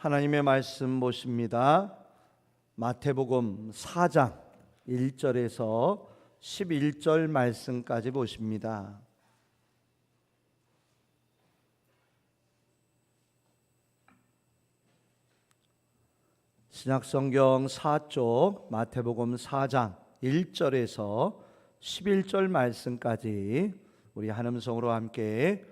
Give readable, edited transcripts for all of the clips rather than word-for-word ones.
하나님의 말씀 보십니다. 마태복음 4장 1절에서 11절 말씀까지 보십니다. 신약성경 4쪽 마태복음 4장 1절에서 11절 말씀까지 우리 한 음성으로 함께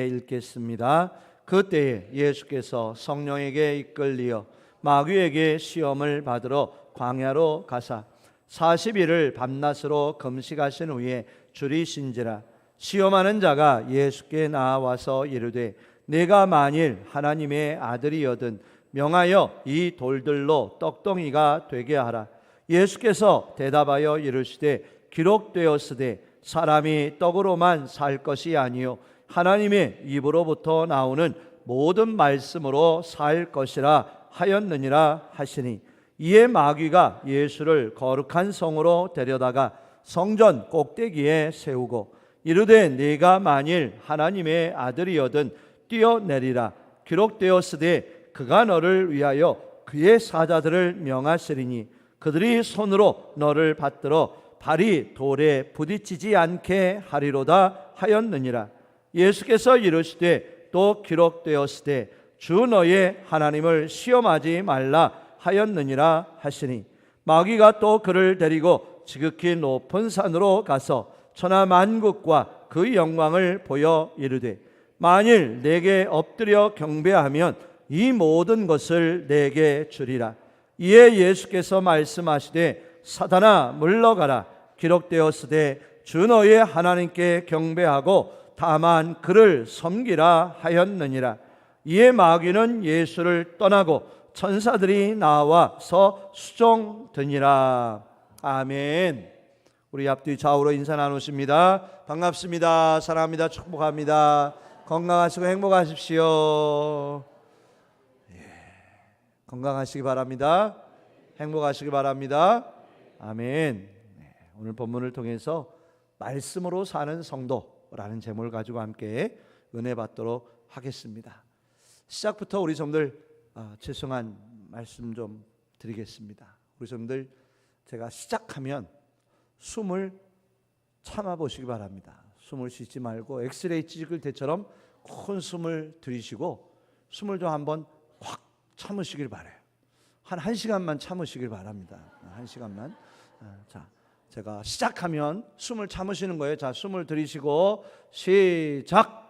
읽겠습니다. 그때에 예수께서 성령에게 이끌리어 마귀에게 시험을 받으러 광야로 가사 40일을 밤낮으로 금식하신 후에 줄이신지라. 시험하는 자가 예수께 나와서 이르되 내가 만일 하나님의 아들이거든 명하여 이 돌들로 떡덩이가 되게 하라. 예수께서 대답하여 이르시되 기록되었으되 사람이 떡으로만 살 것이 아니요 하나님의 입으로부터 나오는 모든 말씀으로 살 것이라 하였느니라 하시니, 이에 마귀가 예수를 거룩한 성으로 데려다가 성전 꼭대기에 세우고 이르되 네가 만일 하나님의 아들이거든 뛰어내리라. 기록되었으되 그가 너를 위하여 그의 사자들을 명하시리니 그들이 손으로 너를 받들어 발이 돌에 부딪히지 않게 하리로다 하였느니라. 예수께서 이르시되 또 기록되었으되 주 너의 하나님을 시험하지 말라 하였느니라 하시니, 마귀가 또 그를 데리고 지극히 높은 산으로 가서 천하 만국과 그 영광을 보여 이르되 만일 내게 엎드려 경배하면 이 모든 것을 내게 주리라. 이에 예수께서 말씀하시되 사단아 물러가라. 기록되었으되 주 너의 하나님께 경배하고 다만 그를 섬기라 하였느니라. 이에 마귀는 예수를 떠나고 천사들이 나와서 수종드니라. 아멘. 우리 앞뒤 좌우로 인사 나누십니다. 반갑습니다. 사랑합니다. 축복합니다. 건강하시고 행복하십시오. 건강하시기 바랍니다. 행복하시기 바랍니다. 아멘. 오늘 본문을 통해서 말씀으로 사는 성도라는 제목을 가지고 함께 은혜 받도록 하겠습니다. 시작부터 우리 성도들 죄송한 말씀 좀 드리겠습니다. 우리 성도들 제가 시작하면 숨을 참아 보시기 바랍니다. 숨을 쉬지 말고 엑스레이 찍을 때처럼 큰 숨을 들이쉬고 숨을 좀 한번 확 참으시길 바라요. 한 1시간만 참으시길 바랍니다. 1시간만. 자, 제가 시작하면 숨을 참으시는 거예요. 자, 숨을 들이쉬고 시작.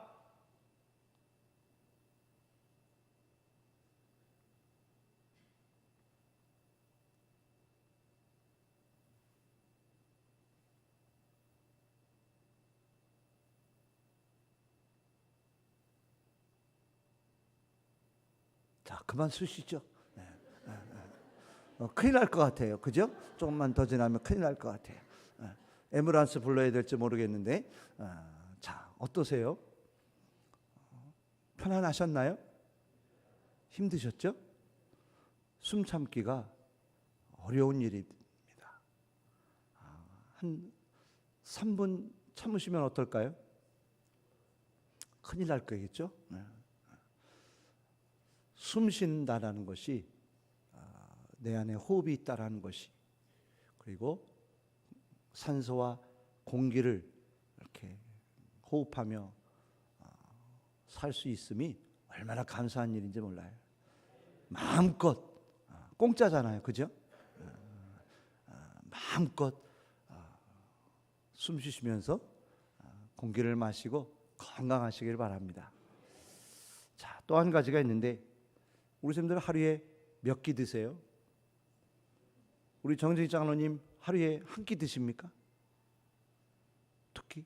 자, 그만 쉬시죠. 큰일 날 것 같아요. 그죠? 조금만 더 지나면 큰일 날 것 같아요. 앰뷸런스 불러야 될지 모르겠는데, 자, 어떠세요? 편안하셨나요? 힘드셨죠? 숨 참기가 어려운 일입니다. 한 3분 참으시면 어떨까요? 큰일 날 거겠죠? 숨 쉰다라는 것이 내 안에 호흡이 있다라는 것이, 그리고 산소와 공기를 이렇게 호흡하며 살 수 있음이 얼마나 감사한 일인지 몰라요. 마음껏, 공짜잖아요, 그죠? 마음껏 숨 쉬시면서 공기를 마시고 건강하시길 바랍니다. 자, 또 한 가지가 있는데, 우리 선생님들 하루에 몇 끼 드세요? 우리 정정희 장로님 하루에 한 끼 드십니까? 2끼?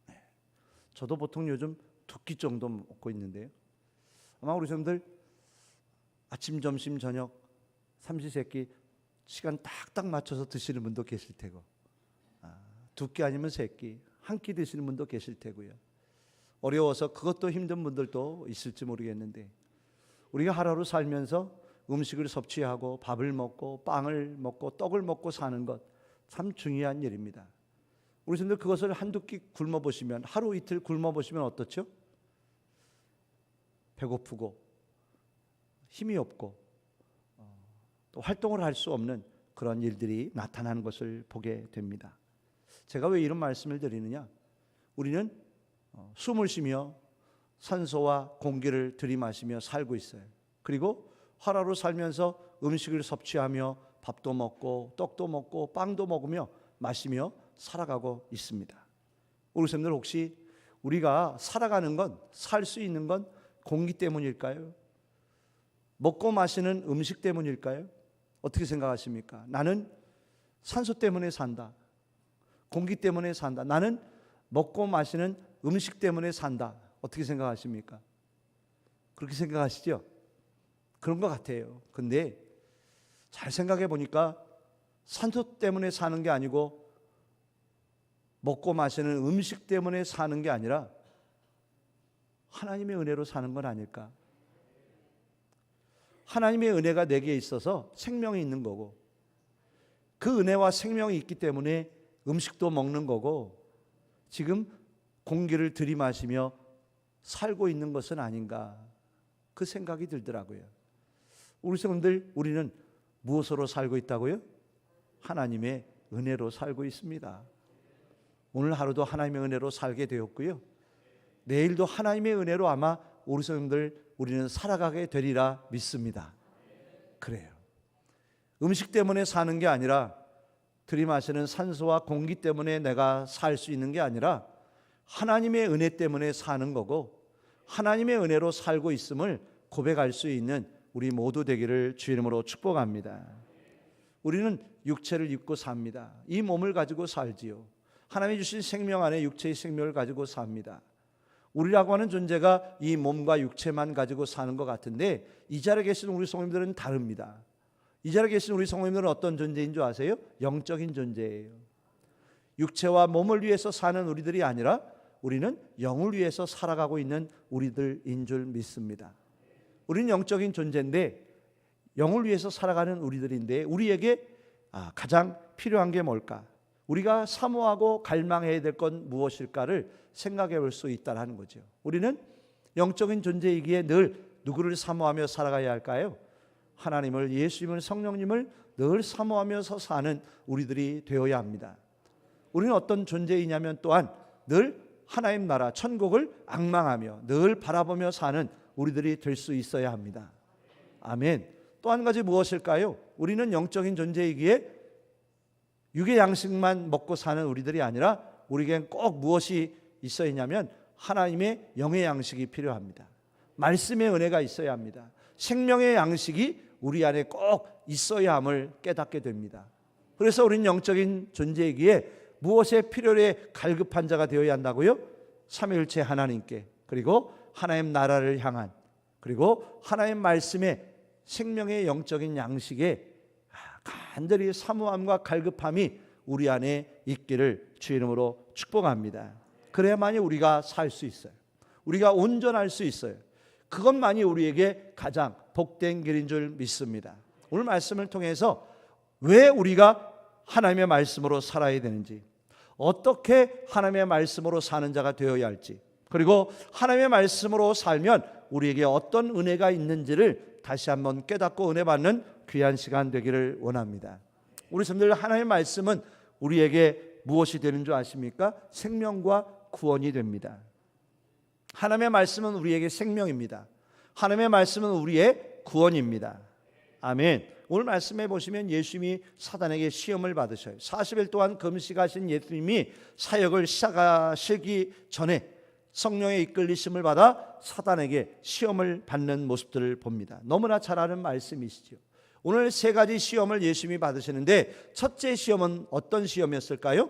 네. 저도 보통 요즘 2끼 정도 먹고 있는데요. 아마 우리 선생님들 아침, 점심, 저녁 삼시세끼 시간 딱딱 맞춰서 드시는 분도 계실 테고, 2끼 아니면 3끼, 한 끼 드시는 분도 계실 테고요. 어려워서 그것도 힘든 분들도 있을지 모르겠는데, 우리가 하루하루 살면서 음식을 섭취하고 밥을 먹고 빵을 먹고 떡을 먹고 사는 것 참 중요한 일입니다. 우리 선생님들 그것을 한두 끼 굶어보시면, 하루 이틀 굶어보시면 어떻죠? 배고프고 힘이 없고 또 활동을 할 수 없는 그런 일들이 나타나는 것을 보게 됩니다. 제가 왜 이런 말씀을 드리느냐? 우리는 숨을 쉬며 산소와 공기를 들이마시며 살고 있어요. 그리고 하루하루 살면서 음식을 섭취하며 밥도 먹고 떡도 먹고 빵도 먹으며 마시며 살아가고 있습니다. 우리 선생님들 혹시 우리가 살아가는 건, 살 수 있는 건 공기 때문일까요? 먹고 마시는 음식 때문일까요? 어떻게 생각하십니까? 나는 산소 때문에 산다. 공기 때문에 산다. 나는 먹고 마시는 음식 때문에 산다. 어떻게 생각하십니까? 그렇게 생각하시죠? 그런 것 같아요. 근데 잘 생각해 보니까 산소 때문에 사는 게 아니고 먹고 마시는 음식 때문에 사는 게 아니라 하나님의 은혜로 사는 건 아닐까? 하나님의 은혜가 내게 있어서 생명이 있는 거고, 그 은혜와 생명이 있기 때문에 음식도 먹는 거고, 지금 공기를 들이마시며 살고 있는 것은 아닌가, 그 생각이 들더라고요. 우리 성도들, 우리는 무엇으로 살고 있다고요? 하나님의 은혜로 살고 있습니다. 오늘 하루도 하나님의 은혜로 살게 되었고요, 내일도 하나님의 은혜로 아마 우리 성도들 우리는 살아가게 되리라 믿습니다. 그래요. 음식 때문에 사는 게 아니라, 들이마시는 산소와 공기 때문에 내가 살 수 있는 게 아니라 하나님의 은혜 때문에 사는 거고, 하나님의 은혜로 살고 있음을 고백할 수 있는 우리 모두 되기를 주 이름으로 축복합니다. 우리는 육체를 입고 삽니다. 이 몸을 가지고 살지요. 하나님이 주신 생명 안에 육체의 생명을 가지고 삽니다. 우리라고 하는 존재가 이 몸과 육체만 가지고 사는 것 같은데, 이 자리에 계신 우리 성도님들은 다릅니다. 이 자리에 계신 우리 성도님들은 어떤 존재인 줄 아세요? 영적인 존재예요. 육체와 몸을 위해서 사는 우리들이 아니라 우리는 영을 위해서 살아가고 있는 우리들인 줄 믿습니다. 우리는 영적인 존재인데 영을 위해서 살아가는 우리들인데, 우리에게 가장 필요한 게 뭘까? 우리가 사모하고 갈망해야 될 건 무엇일까를 생각해 볼 수 있다는 거죠. 우리는 영적인 존재이기에 늘 누구를 사모하며 살아가야 할까요? 하나님을, 예수님을, 성령님을 늘 사모하면서 사는 우리들이 되어야 합니다. 우리는 어떤 존재이냐면 또한 늘 하나님 나라 천국을 앙망하며 늘 바라보며 사는 우리들이 될 수 있어야 합니다. 아멘. 또 한 가지 무엇일까요? 우리는 영적인 존재이기에 육의 양식만 먹고 사는 우리들이 아니라 우리에겐 꼭 무엇이 있어야 하냐면 하나님의 영의 양식이 필요합니다. 말씀의 은혜가 있어야 합니다. 생명의 양식이 우리 안에 꼭 있어야 함을 깨닫게 됩니다. 그래서 우리는 영적인 존재이기에 무엇에 필요해 갈급한 자가 되어야 한다고요? 삼위일체 하나님께, 그리고 하나님 나라를 향한, 그리고 하나님 말씀의 생명의 영적인 양식에 간절히 사모함과 갈급함이 우리 안에 있기를 주 이름으로 축복합니다. 그래야만이 우리가 살 수 있어요. 우리가 온전할 수 있어요. 그것만이 우리에게 가장 복된 길인 줄 믿습니다. 오늘 말씀을 통해서 왜 우리가 하나님의 말씀으로 살아야 되는지, 어떻게 하나님의 말씀으로 사는 자가 되어야 할지, 그리고 하나님의 말씀으로 살면 우리에게 어떤 은혜가 있는지를 다시 한번 깨닫고 은혜 받는 귀한 시간 되기를 원합니다. 우리 성도들, 하나님의 말씀은 우리에게 무엇이 되는 줄 아십니까? 생명과 구원이 됩니다. 하나님의 말씀은 우리에게 생명입니다. 하나님의 말씀은 우리의 구원입니다. 아멘. 오늘 말씀해 보시면 예수님이 사단에게 시험을 받으셔요. 40일 동안 금식하신 예수님이 사역을 시작하시기 전에 성령의 이끌리심을 받아 사단에게 시험을 받는 모습들을 봅니다. 너무나 잘 아는 말씀이시죠. 오늘 세 가지 시험을 예수님이 받으시는데, 첫째 시험은 어떤 시험이었을까요?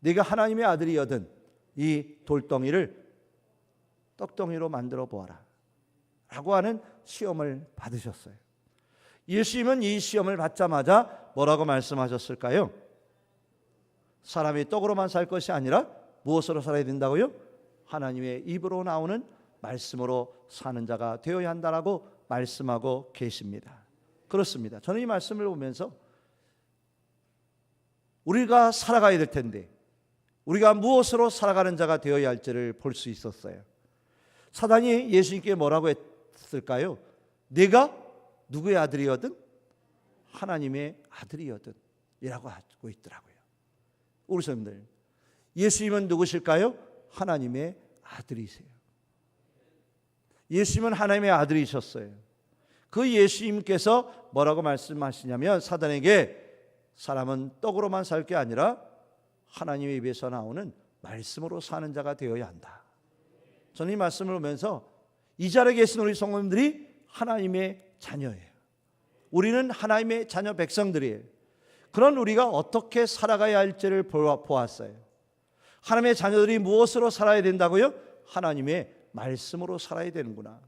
네가 하나님의 아들이거든 이 돌덩이를 떡덩이로 만들어 보아라 라고 하는 시험을 받으셨어요. 예수님은 이 시험을 받자마자 뭐라고 말씀하셨을까요? 사람이 떡으로만 살 것이 아니라 무엇으로 살아야 된다고요? 하나님의 입으로 나오는 말씀으로 사는 자가 되어야 한다라고 말씀하고 계십니다. 그렇습니다. 저는 이 말씀을 보면서 우리가 살아가야 될 텐데 우리가 무엇으로 살아가는 자가 되어야 할지를 볼 수 있었어요. 사단이 예수님께 뭐라고 했을까요? 내가 누구의 아들이거든? 하나님의 아들이거든 이라고 하고 있더라고요. 우리 성도들, 예수님은 누구실까요? 하나님의 아들이세요. 예수님은 하나님의 아들이셨어요. 그 예수님께서 뭐라고 말씀하시냐면, 사단에게 사람은 떡으로만 살 게 아니라 하나님의 입에서 나오는 말씀으로 사는 자가 되어야 한다. 저는 이 말씀을 보면서 이 자리에 계신 우리 성도님들이 하나님의 자녀예요. 우리는 하나님의 자녀 백성들이에요. 그런 우리가 어떻게 살아가야 할지를 보았어요. 하나님의 자녀들이 무엇으로 살아야 된다고요? 하나님의 말씀으로 살아야 되는구나.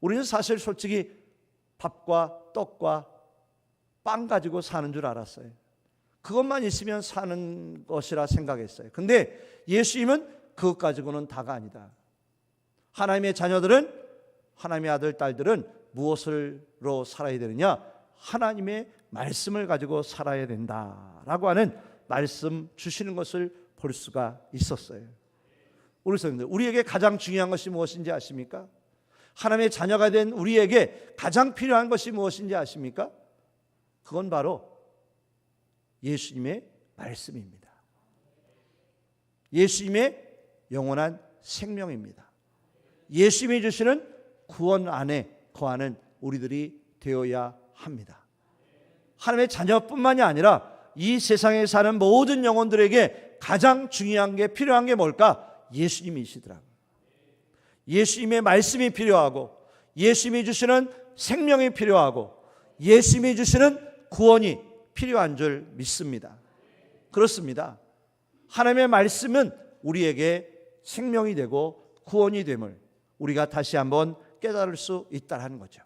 우리는 사실 솔직히 밥과 떡과 빵 가지고 사는 줄 알았어요. 그것만 있으면 사는 것이라 생각했어요. 근데 예수님은 그것 가지고는 다가 아니다. 하나님의 자녀들은, 하나님의 아들, 딸들은 무엇으로 살아야 되느냐? 하나님의 말씀을 가지고 살아야 된다라고 하는 말씀 주시는 것을 볼 수가 있었어요. 우리 성도들, 우리에게 가장 중요한 것이 무엇인지 아십니까? 하나님의 자녀가 된 우리에게 가장 필요한 것이 무엇인지 아십니까? 그건 바로 예수님의 말씀입니다. 예수님의 영원한 생명입니다. 예수님이 주시는 구원 안에 거하는 우리들이 되어야 합니다. 하나님의 자녀뿐만이 아니라 이 세상에 사는 모든 영혼들에게 가장 중요한 게, 필요한 게 뭘까? 예수님이시더라고요. 예수님의 말씀이 필요하고, 예수님이 주시는 생명이 필요하고, 예수님이 주시는 구원이 필요한 줄 믿습니다. 그렇습니다. 하나님의 말씀은 우리에게 생명이 되고 구원이 됨을 우리가 다시 한번 깨달을 수 있다는 거죠.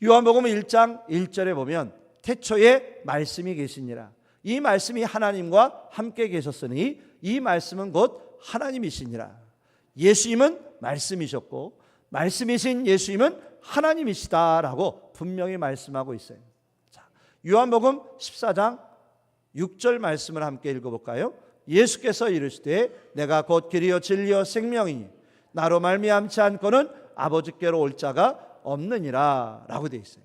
요한복음 1장 1절에 보면 태초에 말씀이 계시니라. 이 말씀이 하나님과 함께 계셨으니 이 말씀은 곧 하나님이시니라. 예수님은 말씀이셨고 말씀이신 예수님은 하나님이시다라고 분명히 말씀하고 있어요. 자, 요한복음 14장 6절 말씀을 함께 읽어볼까요? 예수께서 이르시되 내가 곧 길이요 진리요 생명이니 나로 말미암지 않고는 아버지께로 올 자가 없느니라 라고 되어 있어요.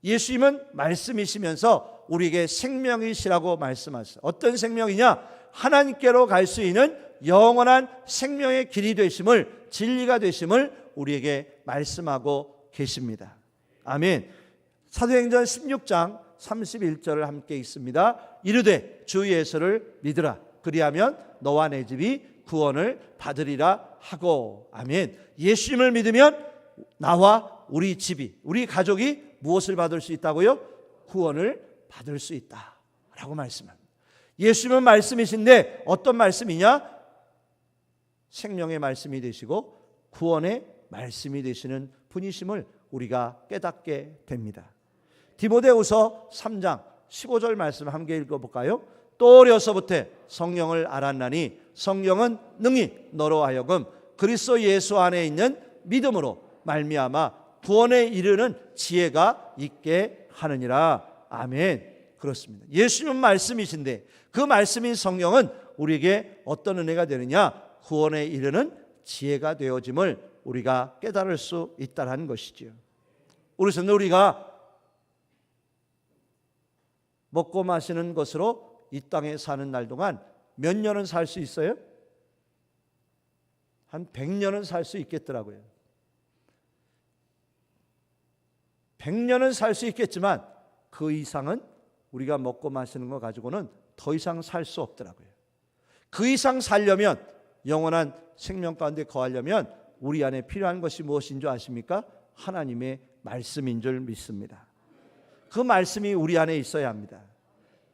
예수님은 말씀이시면서 우리에게 생명이시라고 말씀하셨어요. 어떤 생명이냐? 하나님께로 갈 수 있는 영원한 생명의 길이 되심을, 진리가 되심을 우리에게 말씀하고 계십니다. 아멘. 사도행전 16장 31절을 함께 읽습니다. 이르되 주 예수를 믿으라. 그리하면 너와 내 집이 구원을 받으리라 하고. 아멘. 예수님을 믿으면 나와 우리 집이, 우리 가족이 무엇을 받을 수 있다고요? 구원을 받을 수 있다라고 말씀합니다. 예수님은 말씀이신데 어떤 말씀이냐? 생명의 말씀이 되시고 구원의 말씀이 되시는 분이심을 우리가 깨닫게 됩니다. 디모데후서 3장 15절 말씀 함께 읽어볼까요? 또 어려서부터 성령을 알았나니 성령은 능히 너로 하여금 그리스도 예수 안에 있는 믿음으로 말미암아 구원에 이르는 지혜가 있게 하느니라. 아멘. 그렇습니다. 예수님은 말씀이신데 그 말씀인 성령은 우리에게 어떤 은혜가 되느냐? 구원에 이르는 지혜가 되어짐을 우리가 깨달을 수 있다는 것이지요. 우리가 먹고 마시는 것으로 이 땅에 사는 날 동안 몇 년은 살 수 있어요? 한 100년은 살 수 있겠더라고요. 100년은 살 수 있겠지만 그 이상은 우리가 먹고 마시는 거 가지고는 더 이상 살 수 없더라고요. 그 이상 살려면, 영원한 생명 가운데 거하려면 우리 안에 필요한 것이 무엇인 줄 아십니까? 하나님의 말씀인 줄 믿습니다. 그 말씀이 우리 안에 있어야 합니다.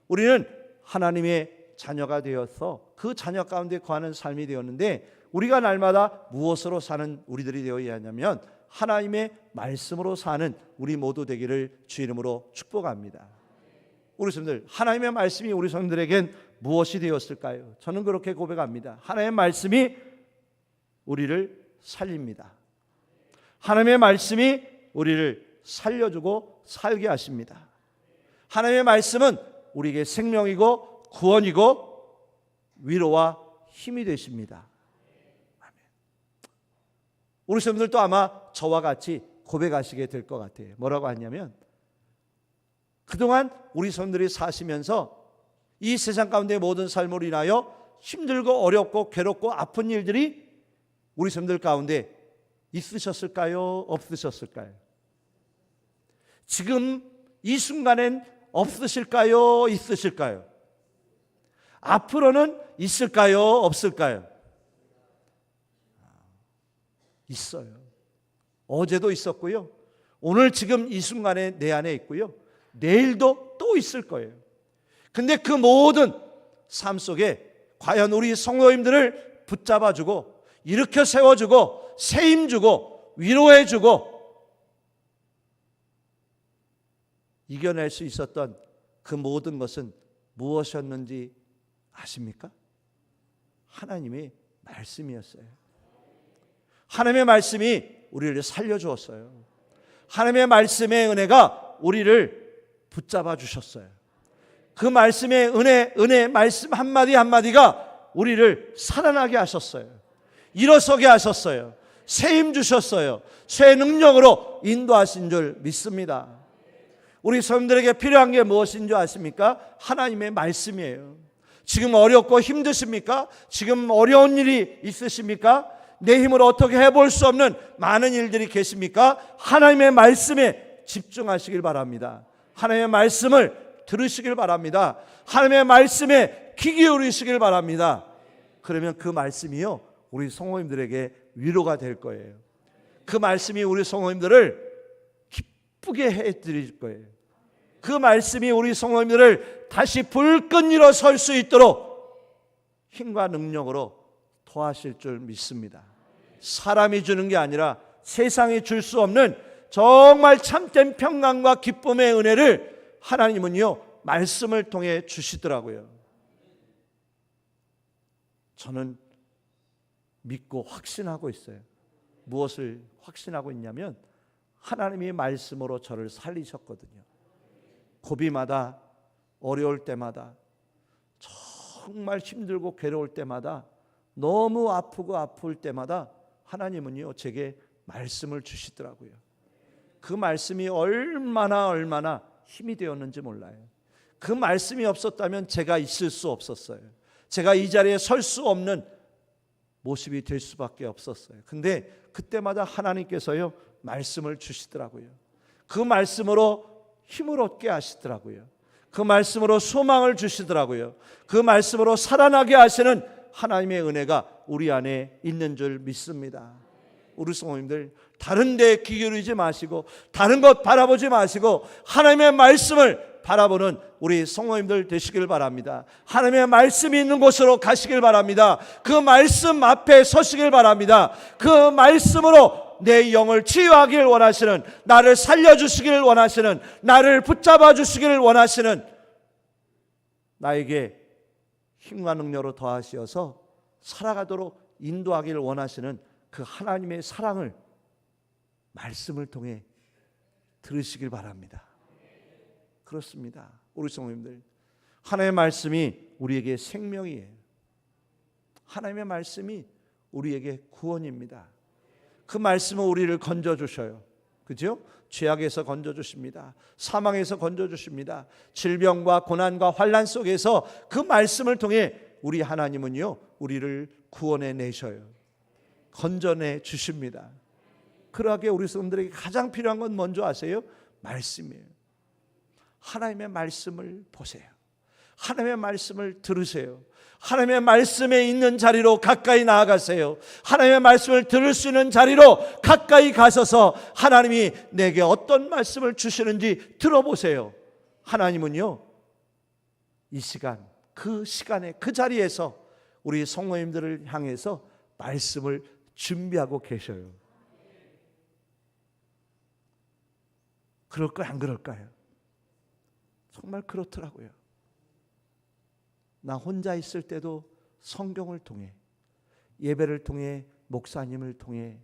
우리는 하나님의 자녀가 되어서 그 자녀 가운데 거하는 삶이 되었는데 우리가 날마다 무엇으로 사는 우리들이 되어야 하냐면 하나님의 말씀으로 사는 우리 모두 되기를 주 이름으로 축복합니다. 우리 성도들, 하나님의 말씀이 우리 성도들에겐 무엇이 되었을까요? 저는 그렇게 고백합니다. 하나님의 말씀이 우리를 살립니다. 하나님의 말씀이 우리를 살려주고 살게 하십니다. 하나님의 말씀은 우리에게 생명이고 구원이고 위로와 힘이 되십니다. 우리 성도들도 아마 저와 같이 고백하시게 될 것 같아요. 뭐라고 하냐면 그동안 우리 성도들이 사시면서 이 세상 가운데 모든 삶으로 인하여 힘들고 어렵고 괴롭고 아픈 일들이 우리 성도들 가운데 있으셨을까요? 없으셨을까요? 지금 이 순간엔 없으실까요? 있으실까요? 앞으로는 있을까요? 없을까요? 있어요. 어제도 있었고요. 오늘 지금 이 순간에 내 안에 있고요. 내일도 또 있을 거예요. 근데 그 모든 삶 속에 과연 우리 성도님들을 붙잡아주고 일으켜 세워주고 세임주고 위로해주고 이겨낼 수 있었던 그 모든 것은 무엇이었는지 아십니까? 하나님의 말씀이었어요. 하나님의 말씀이 우리를 살려주었어요. 하나님의 말씀의 은혜가 우리를 붙잡아 주셨어요. 그 말씀의 은혜 말씀 한마디 한마디가 우리를 살아나게 하셨어요. 일어서게 하셨어요. 새 힘 주셨어요. 새 능력으로 인도하신 줄 믿습니다. 우리 성도들에게 필요한 게 무엇인 줄 아십니까? 하나님의 말씀이에요. 지금 어렵고 힘드십니까? 지금 어려운 일이 있으십니까? 내 힘으로 어떻게 해볼 수 없는 많은 일들이 계십니까? 하나님의 말씀에 집중하시길 바랍니다. 하나님의 말씀을 들으시길 바랍니다. 하나님의 말씀에 귀 기울이시길 바랍니다. 그러면 그 말씀이요 우리 성도님들에게 위로가 될 거예요. 그 말씀이 우리 성도님들을 기쁘게 해드릴 거예요. 그 말씀이 우리 성도님들을 다시 불끈 일어설 수 있도록 힘과 능력으로 도와실 줄 믿습니다. 사람이 주는 게 아니라 세상이 줄 수 없는 정말 참된 평강과 기쁨의 은혜를 하나님은요 말씀을 통해 주시더라고요. 저는 믿고 확신하고 있어요. 무엇을 확신하고 있냐면 하나님이 말씀으로 저를 살리셨거든요. 고비마다 어려울 때마다 정말 힘들고 괴로울 때마다 너무 아프고 아플 때마다 하나님은요 제게 말씀을 주시더라고요. 그 말씀이 얼마나 힘이 되었는지 몰라요. 그 말씀이 없었다면 제가 있을 수 없었어요. 제가 이 자리에 설 수 없는 모습이 될 수밖에 없었어요. 근데 그때마다 하나님께서요 말씀을 주시더라고요. 그 말씀으로 힘을 얻게 하시더라고요. 그 말씀으로 소망을 주시더라고요. 그 말씀으로 살아나게 하시는 하나님의 은혜가 우리 안에 있는 줄 믿습니다. 우리 성도님들 다른 데 귀 기울이지 마시고 다른 것 바라보지 마시고 하나님의 말씀을 바라보는 우리 성도님들 되시길 바랍니다. 하나님의 말씀이 있는 곳으로 가시길 바랍니다. 그 말씀 앞에 서시길 바랍니다. 그 말씀으로 내 영을 치유하길 원하시는, 나를 살려주시기를 원하시는, 나를 붙잡아 주시기를 원하시는, 나에게 힘과 능력으로 더하시어서 살아가도록 인도하기를 원하시는 그 하나님의 사랑을 말씀을 통해 들으시길 바랍니다. 그렇습니다. 우리 성도님들, 하나님의 말씀이 우리에게 생명이에요. 하나님의 말씀이 우리에게 구원입니다. 그 말씀은 우리를 건져주셔요. 그죠? 죄악에서 건져주십니다. 사망에서 건져주십니다. 질병과 고난과 환난 속에서 그 말씀을 통해 우리 하나님은요 우리를 구원해 내셔요. 건져내 주십니다. 그러하게 우리 성도들에게 가장 필요한 건 뭔지 아세요? 말씀이에요. 하나님의 말씀을 보세요. 하나님의 말씀을 들으세요. 하나님의 말씀에 있는 자리로 가까이 나아가세요. 하나님의 말씀을 들을 수 있는 자리로 가까이 가셔서 하나님이 내게 어떤 말씀을 주시는지 들어보세요. 하나님은요 이 시간, 그 시간에 그 자리에서 우리 성도님들을 향해서 말씀을 준비하고 계셔요. 그럴까요? 안 그럴까요? 정말 그렇더라고요. 나 혼자 있을 때도 성경을 통해, 예배를 통해, 목사님을 통해,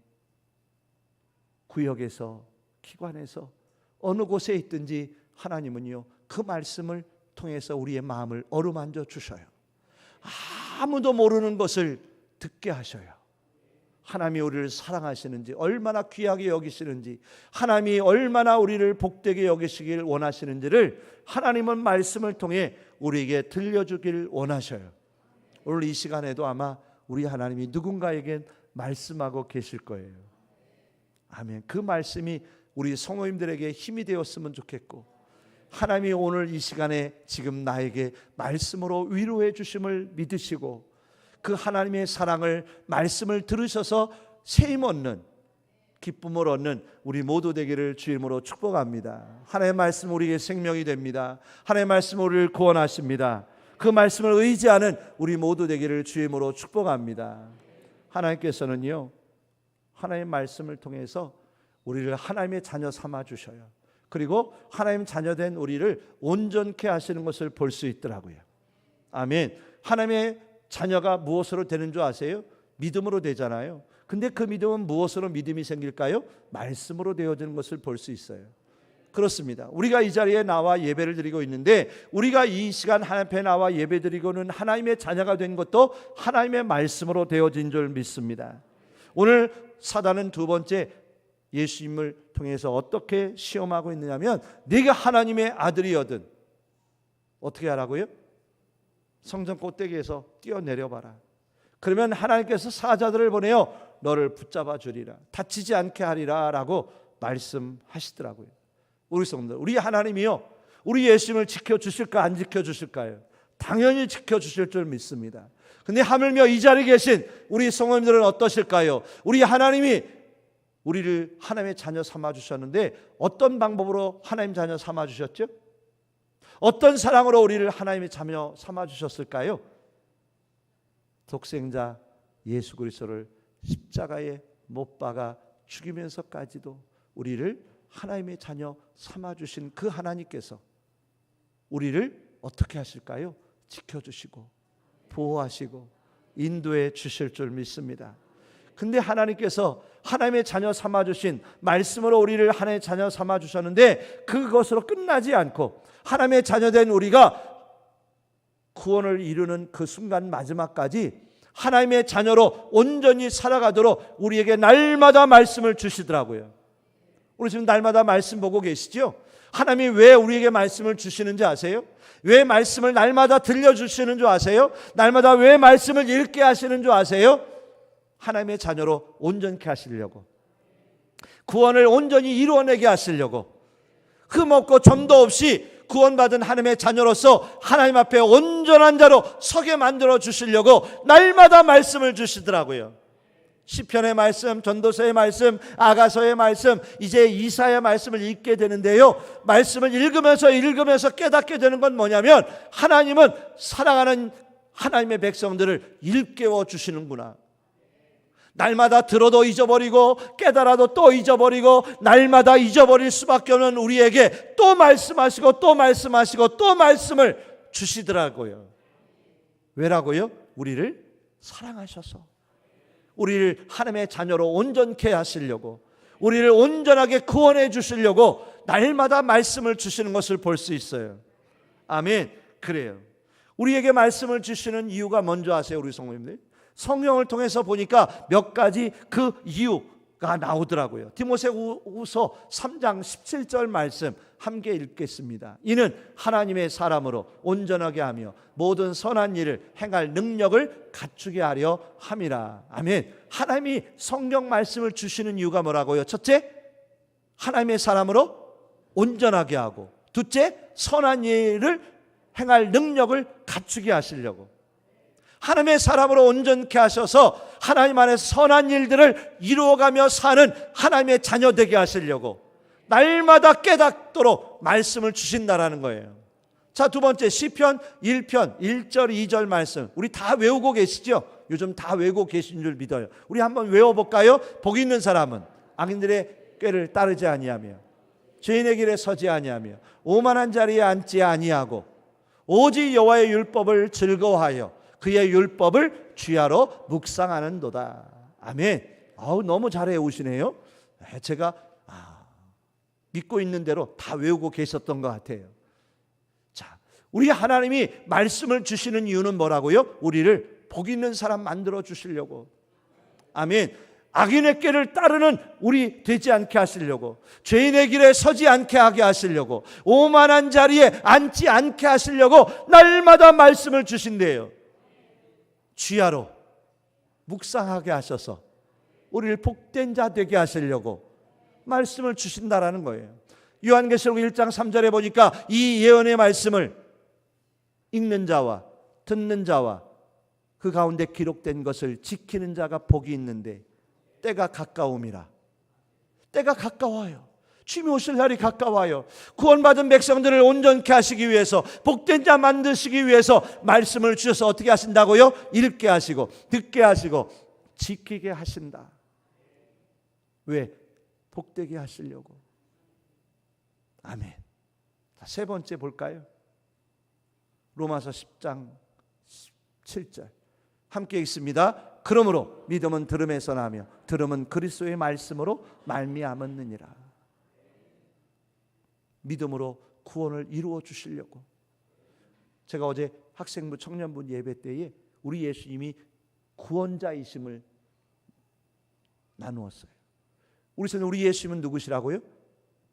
구역에서, 기관에서 어느 곳에 있든지 하나님은요 그 말씀을 통해서 우리의 마음을 어루만져 주셔요. 아무도 모르는 것을 듣게 하셔요. 하나님이 우리를 사랑하시는지, 얼마나 귀하게 여기시는지, 하나님이 얼마나 우리를 복되게 여기시길 원하시는지를 하나님은 말씀을 통해 우리에게 들려주길 원하셔요. 오늘 이 시간에도 아마 우리 하나님이 누군가에게 말씀하고 계실 거예요. 아멘. 그 말씀이 우리 성도님들에게 힘이 되었으면 좋겠고, 하나님이 오늘 이 시간에 지금 나에게 말씀으로 위로해 주심을 믿으시고, 그 하나님의 사랑을 말씀을 들으셔서 세임 얻는, 기쁨을 얻는 우리 모두 되기를 주의 이름으로 축복합니다. 하나님의 말씀 우리에게 생명이 됩니다. 하나님의 말씀 우리를 구원하십니다. 그 말씀을 의지하는 우리 모두 되기를 주의 이름으로 축복합니다. 하나님께서는요, 하나님의 말씀을 통해서 우리를 하나님의 자녀 삼아 주셔요. 그리고 하나님 자녀된 우리를 온전케 하시는 것을 볼 수 있더라고요. 아멘. 하나님의 자녀가 무엇으로 되는 줄 아세요? 믿음으로 되잖아요. 근데 그 믿음은 무엇으로 믿음이 생길까요? 말씀으로 되어지는 것을 볼 수 있어요. 그렇습니다. 우리가 이 자리에 나와 예배를 드리고 있는데, 우리가 이 시간 하나님 앞에 나와 예배 드리고는 하나님의 자녀가 된 것도 하나님의 말씀으로 되어진 줄 믿습니다. 오늘 사단은 두 번째 예수님을 통해서 어떻게 시험하고 있느냐면, 네가 하나님의 아들이거든 어떻게 하라고요? 성전 꼭대기에서 뛰어내려봐라. 그러면 하나님께서 사자들을 보내어 너를 붙잡아 주리라, 다치지 않게 하리라 라고 말씀하시더라고요. 우리 성도들, 우리 하나님이요, 우리 예수님을 지켜주실까 안 지켜주실까요? 당연히 지켜주실 줄 믿습니다. 근데 하물며 이 자리에 계신 우리 성도님들은 어떠실까요? 우리 하나님이 우리를 하나님의 자녀 삼아주셨는데 어떤 방법으로 하나님 자녀 삼아주셨죠? 어떤 사랑으로 우리를 하나님의 자녀 삼아주셨을까요? 독생자 예수 그리스도를 십자가에 못 박아 죽이면서까지도 우리를 하나님의 자녀 삼아주신 그 하나님께서 우리를 어떻게 하실까요? 지켜주시고 보호하시고 인도해 주실 줄 믿습니다. 근데 하나님께서 하나님의 자녀 삼아주신 말씀으로 우리를 하나님의 자녀 삼아주셨는데 그것으로 끝나지 않고 하나님의 자녀된 우리가 구원을 이루는 그 순간 마지막까지 하나님의 자녀로 온전히 살아가도록 우리에게 날마다 말씀을 주시더라고요. 우리 지금 날마다 말씀 보고 계시죠? 하나님이 왜 우리에게 말씀을 주시는지 아세요? 왜 말씀을 날마다 들려주시는 줄 아세요? 날마다 왜 말씀을 읽게 하시는 줄 아세요? 하나님의 자녀로 온전케 하시려고, 구원을 온전히 이루어내게 하시려고, 흠없고 점도 없이 구원받은 하나님의 자녀로서 하나님 앞에 온전한 자로 서게 만들어 주시려고 날마다 말씀을 주시더라고요. 시편의 말씀, 전도서의 말씀, 아가서의 말씀, 이제 이사야의 말씀을 읽게 되는데요, 말씀을 읽으면서 깨닫게 되는 건 뭐냐면 하나님은 사랑하는 하나님의 백성들을 일깨워 주시는구나. 날마다 들어도 잊어버리고 깨달아도 또 잊어버리고 날마다 잊어버릴 수밖에 없는 우리에게 또 말씀하시고 또 말씀하시고 또 말씀을 주시더라고요. 왜라고요? 우리를 사랑하셔서, 우리를 하나님의 자녀로 온전케 하시려고, 우리를 온전하게 구원해 주시려고 날마다 말씀을 주시는 것을 볼 수 있어요. 아멘. 그래요. 우리에게 말씀을 주시는 이유가 뭔지 아세요, 우리 성도님들? 성경을 통해서 보니까 몇 가지 그 이유가 나오더라고요. 디모데후서 3장 17절 말씀 함께 읽겠습니다. 이는 하나님의 사람으로 온전하게 하며 모든 선한 일을 행할 능력을 갖추게 하려 함이라. 아멘. 하나님이 성경 말씀을 주시는 이유가 뭐라고요? 첫째, 하나님의 사람으로 온전하게 하고, 둘째, 선한 일을 행할 능력을 갖추게 하시려고. 하나님의 사람으로 온전케 하셔서 하나님 안에서 선한 일들을 이루어가며 사는 하나님의 자녀 되게 하시려고 날마다 깨닫도록 말씀을 주신다라는 거예요. 자, 두 번째, 시편 1편 1절 2절 말씀 우리 다 외우고 계시죠? 요즘 다 외우고 계신 줄 믿어요. 우리 한번 외워볼까요? 복 있는 사람은 악인들의 꾀를 따르지 아니하며 죄인의 길에 서지 아니하며 오만한 자리에 앉지 아니하고 오직 여호와의 율법을 즐거워하여 그의 율법을 주야로 묵상하는도다. 아멘. 너무 잘 외우시네요. 제가 믿고 있는 대로 다 외우고 계셨던 것 같아요. 자, 우리 하나님이 말씀을 주시는 이유는 뭐라고요? 우리를 복 있는 사람 만들어 주시려고. 아멘. 악인의 길을 따르는 우리 되지 않게 하시려고, 죄인의 길에 서지 않게 하게 하시려고, 오만한 자리에 앉지 않게 하시려고 날마다 말씀을 주신대요. 주야로 묵상하게 하셔서 우리를 복된 자 되게 하시려고 말씀을 주신다라는 거예요. 요한계시록 1장 3절에 보니까 이 예언의 말씀을 읽는 자와 듣는 자와 그 가운데 기록된 것을 지키는 자가 복이 있는데 때가 가까움이라. 때가 가까워요. 주님이 오실 날이 가까워요. 구원받은 백성들을 온전케 하시기 위해서, 복된 자 만드시기 위해서 말씀을 주셔서 어떻게 하신다고요? 읽게 하시고 듣게 하시고 지키게 하신다. 왜? 복되게 하시려고. 아멘. 세 번째 볼까요? 로마서 10장 7절 함께 읽습니다. 그러므로 믿음은 들음에서 나며 들음은 그리스도의 말씀으로 말미암았느니라. 믿음으로 구원을 이루어 주시려고. 제가 어제 학생부 청년부 예배 때에 우리 예수님이 구원자이심을 나누었어요. 우리 예수님은 누구시라고요?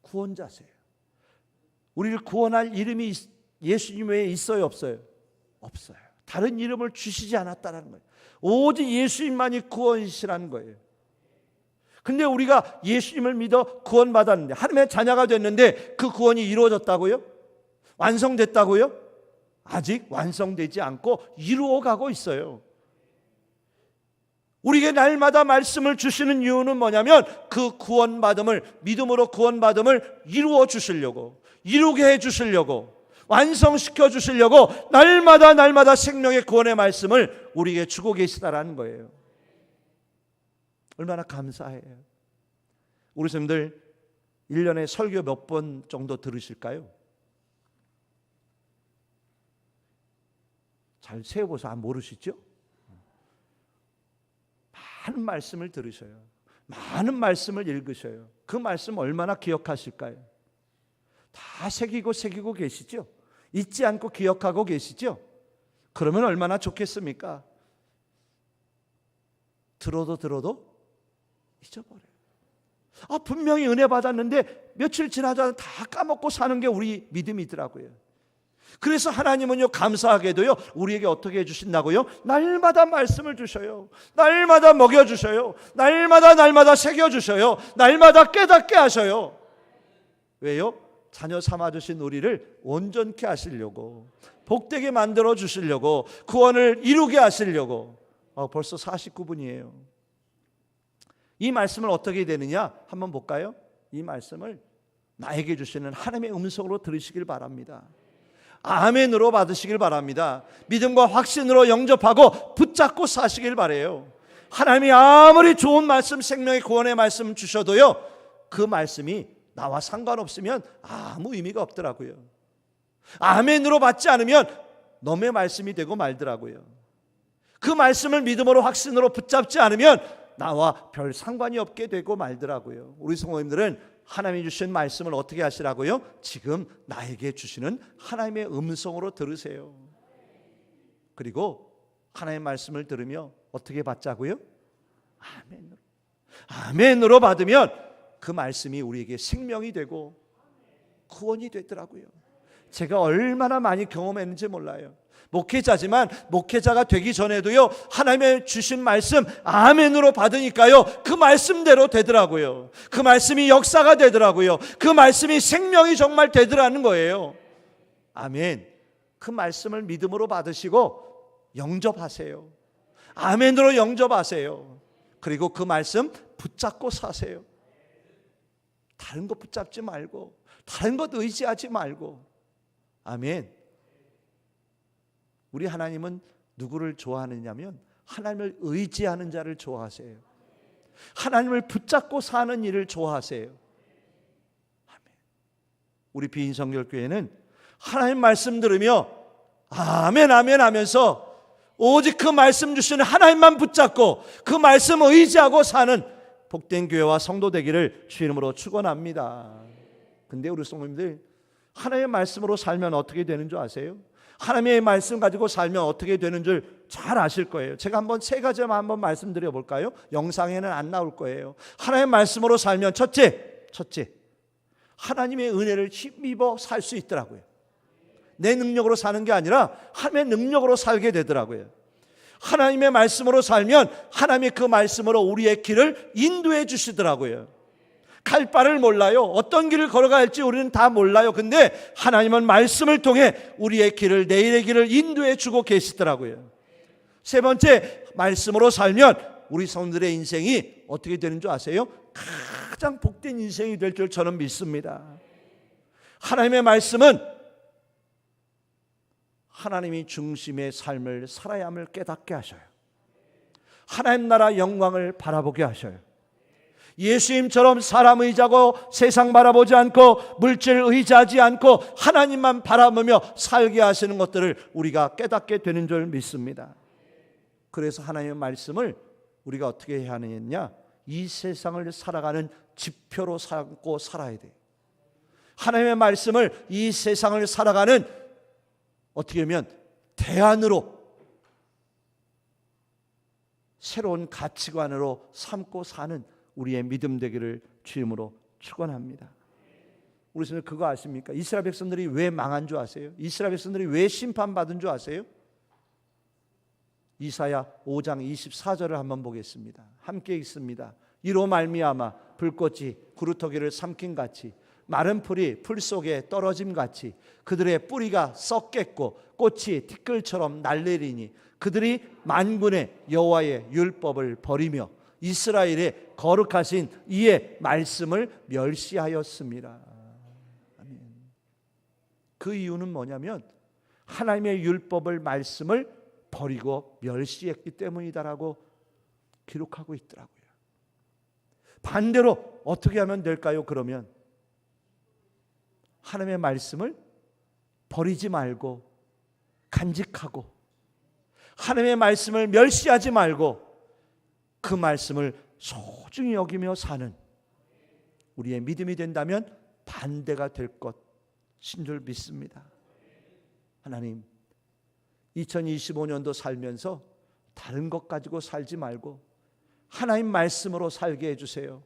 구원자세요. 우리를 구원할 이름이 예수님 외에 있어요, 없어요? 없어요. 다른 이름을 주시지 않았다는 거예요. 오직 예수님만이 구원이시라는 거예요. 근데 우리가 예수님을 믿어 구원받았는데, 하나님의 자녀가 됐는데 그 구원이 이루어졌다고요? 완성됐다고요? 아직 완성되지 않고 이루어가고 있어요. 우리에게 날마다 말씀을 주시는 이유는 뭐냐면 그 구원받음을, 믿음으로 구원받음을 이루어 주시려고, 이루게 해 주시려고, 완성시켜 주시려고 날마다 생명의 구원의 말씀을 우리에게 주고 계시다라는 거예요. 얼마나 감사해요. 우리 선생님들 1년에 설교 몇 번 정도 들으실까요? 잘 세어보서 모르시죠? 많은 말씀을 들으셔요. 많은 말씀을 읽으셔요. 그 말씀 얼마나 기억하실까요? 다 새기고 계시죠? 잊지 않고 기억하고 계시죠? 그러면 얼마나 좋겠습니까? 들어도 잊어버려요. 분명히 은혜 받았는데 며칠 지나자 다 까먹고 사는 게 우리 믿음이더라고요. 그래서 하나님은요, 감사하게도요, 우리에게 어떻게 해주신다고요? 날마다 말씀을 주셔요. 날마다 먹여주셔요. 날마다 새겨주셔요. 날마다 깨닫게 하셔요. 왜요? 자녀 삼아주신 우리를 온전케 하시려고, 복되게 만들어 주시려고, 구원을 이루게 하시려고. 벌써 49분이에요. 이 말씀을 어떻게 되느냐 한번 볼까요? 이 말씀을 나에게 주시는 하나님의 음성으로 들으시길 바랍니다. 아멘으로 받으시길 바랍니다. 믿음과 확신으로 영접하고 붙잡고 사시길 바라요. 하나님이 아무리 좋은 말씀, 생명의 구원의 말씀 주셔도요, 그 말씀이 나와 상관없으면 아무 의미가 없더라고요. 아멘으로 받지 않으면 놈의 말씀이 되고 말더라고요. 그 말씀을 믿음으로 확신으로 붙잡지 않으면 나와 별 상관이 없게 되고 말더라고요. 우리 성도님들은 하나님이 주신 말씀을 어떻게 하시라고요? 지금 나에게 주시는 하나님의 음성으로 들으세요. 그리고 하나님의 말씀을 들으며 어떻게 받자고요? 아멘으로. 아멘으로 받으면 그 말씀이 우리에게 생명이 되고 구원이 되더라고요. 제가 얼마나 많이 경험했는지 몰라요. 목회자지만 목회자가 되기 전에도요, 하나님의 주신 말씀 아멘으로 받으니까요, 그 말씀대로 되더라고요. 그 말씀이 역사가 되더라고요. 그 말씀이 생명이 정말 되더라는 거예요. 아멘. 그 말씀을 믿음으로 받으시고 영접하세요. 아멘으로 영접하세요. 그리고 그 말씀 붙잡고 사세요. 다른 것 붙잡지 말고, 다른 것 의지하지 말고. 아멘. 우리 하나님은 누구를 좋아하느냐면 하나님을 의지하는 자를 좋아하세요. 하나님을 붙잡고 사는 일을 좋아하세요. 아멘. 우리 비인성결교회는 하나님 말씀 들으며 아멘 아멘 하면서 오직 그 말씀 주시는 하나님만 붙잡고 그 말씀 의지하고 사는 복된 교회와 성도 되기를 주 이름으로 축원합니다. 근데 우리 성도님들, 하나님의 말씀으로 살면 어떻게 되는 줄 아세요? 하나님의 말씀 가지고 살면 어떻게 되는 줄 잘 아실 거예요. 제가 한번 세 가지만 한번 말씀드려 볼까요? 영상에는 안 나올 거예요. 하나님의 말씀으로 살면 첫째, 하나님의 은혜를 힘입어 살 수 있더라고요. 내 능력으로 사는 게 아니라 하나님의 능력으로 살게 되더라고요. 하나님의 말씀으로 살면 하나님의 그 말씀으로 우리의 길을 인도해 주시더라고요. 갈 바를 몰라요. 어떤 길을 걸어가야 할지 우리는 다 몰라요. 근데 하나님은 말씀을 통해 우리의 길을, 내일의 길을 인도해 주고 계시더라고요. 세 번째, 말씀으로 살면 우리 성도들의 인생이 어떻게 되는 줄 아세요? 가장 복된 인생이 될 줄 저는 믿습니다. 하나님의 말씀은 하나님이 중심의 삶을 살아야 함을 깨닫게 하셔요. 하나님 나라 영광을 바라보게 하셔요. 예수님처럼 사람 의지하고 세상 바라보지 않고 물질 의지하지 않고 하나님만 바라보며 살게 하시는 것들을 우리가 깨닫게 되는 줄 믿습니다. 그래서 하나님의 말씀을 우리가 어떻게 해야 하느냐? 이 세상을 살아가는 지표로 삼고 살아야 돼요. 하나님의 말씀을 이 세상을 살아가는 어떻게 보면 대안으로, 새로운 가치관으로 삼고 사는 우리의 믿음 되기를 주임으로 축원합니다. 우리 선생님 그거 아십니까? 이스라엘 백성들이 왜 망한 줄 아세요? 이스라엘 백성들이 왜 심판받은 줄 아세요? 이사야 5장 24절을 한번 보겠습니다. 함께 읽습니다. 이로 말미암아 불꽃이 구루터기를 삼킨 같이 마른 풀이 풀 속에 떨어짐 같이 그들의 뿌리가 썩겠고 꽃이 티끌처럼 날리리니 그들이 만군의 여호와의 율법을 버리며 이스라엘의 거룩하신 이의 말씀을 멸시하였습니다. 아멘. 그 이유는 뭐냐면 하나님의 율법을, 말씀을 버리고 멸시했기 때문이다라고 기록하고 있더라고요. 반대로 어떻게 하면 될까요? 그러면 하나님의 말씀을 버리지 말고 간직하고 하나님의 말씀을 멸시하지 말고 그 말씀을 소중히 여기며 사는 우리의 믿음이 된다면 반대가 될 것인 줄 믿습니다. 하나님, 2025년도 살면서 다른 것 가지고 살지 말고 하나님 말씀으로 살게 해주세요.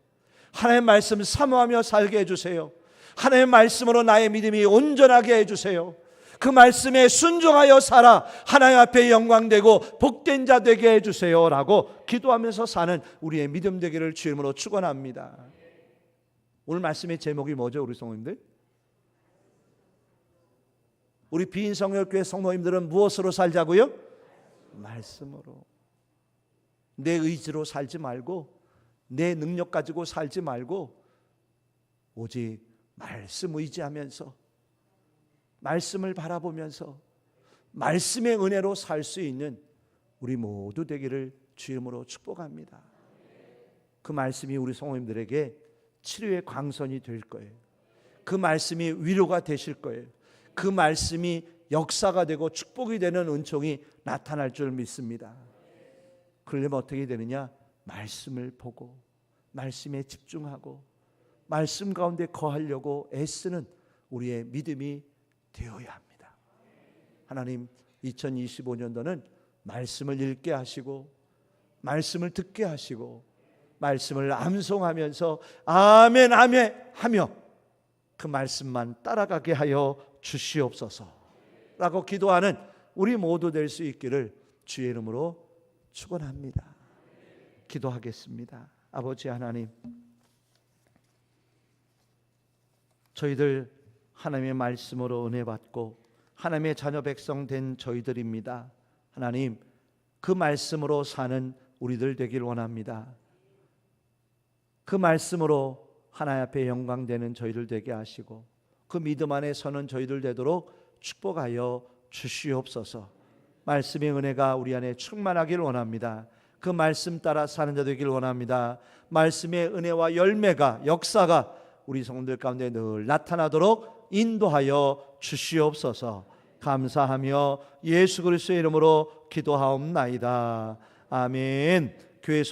하나님 말씀 사모하며 살게 해주세요. 하나님 말씀으로 나의 믿음이 온전하게 해주세요. 그 말씀에 순종하여 살아 하나님 앞에 영광되고 복된 자 되게 해주세요 라고 기도하면서 사는 우리의 믿음 되기를 주임으로 축원합니다. 오늘 말씀의 제목이 뭐죠, 우리 성도님들? 우리 비인성결교회 성도님들은 무엇으로 살자고요? 말씀으로. 내 의지로 살지 말고 내 능력 가지고 살지 말고 오직 말씀 의지하면서 말씀을 바라보면서 말씀의 은혜로 살 수 있는 우리 모두 되기를 주임으로 축복합니다. 그 말씀이 우리 성도님들에게 치료의 광선이 될 거예요. 그 말씀이 위로가 되실 거예요. 그 말씀이 역사가 되고 축복이 되는 은총이 나타날 줄 믿습니다. 그러려면 어떻게 되느냐? 말씀을 보고 말씀에 집중하고 말씀 가운데 거하려고 애쓰는 우리의 믿음이 되어야 합니다. 하나님, 2025년도는 말씀을 읽게 하시고 말씀을 듣게 하시고 말씀을 암송하면서 아멘 아멘 하며 그 말씀만 따라가게 하여 주시옵소서 라고 기도하는 우리 모두 될 수 있기를 주의 이름으로 축원합니다. 기도하겠습니다. 아버지 하나님, 저희들 하나님의 말씀으로 은혜 받고 하나님의 자녀 백성 된 저희들입니다. 하나님, 그 말씀으로 사는 우리들 되길 원합니다. 그 말씀으로 하나님 앞에 영광 되는 저희들 되게 하시고 그 믿음 안에 서는 저희들 되도록 축복하여 주시옵소서. 말씀의 은혜가 우리 안에 충만하길 원합니다. 그 말씀 따라 사는 자 되길 원합니다. 말씀의 은혜와 열매가, 역사가 우리 성도들 가운데 늘 나타나도록 인도하여 주시옵소서. 감사하며 예수 그리스도의 이름으로 기도하옵나이다. 아멘. 교회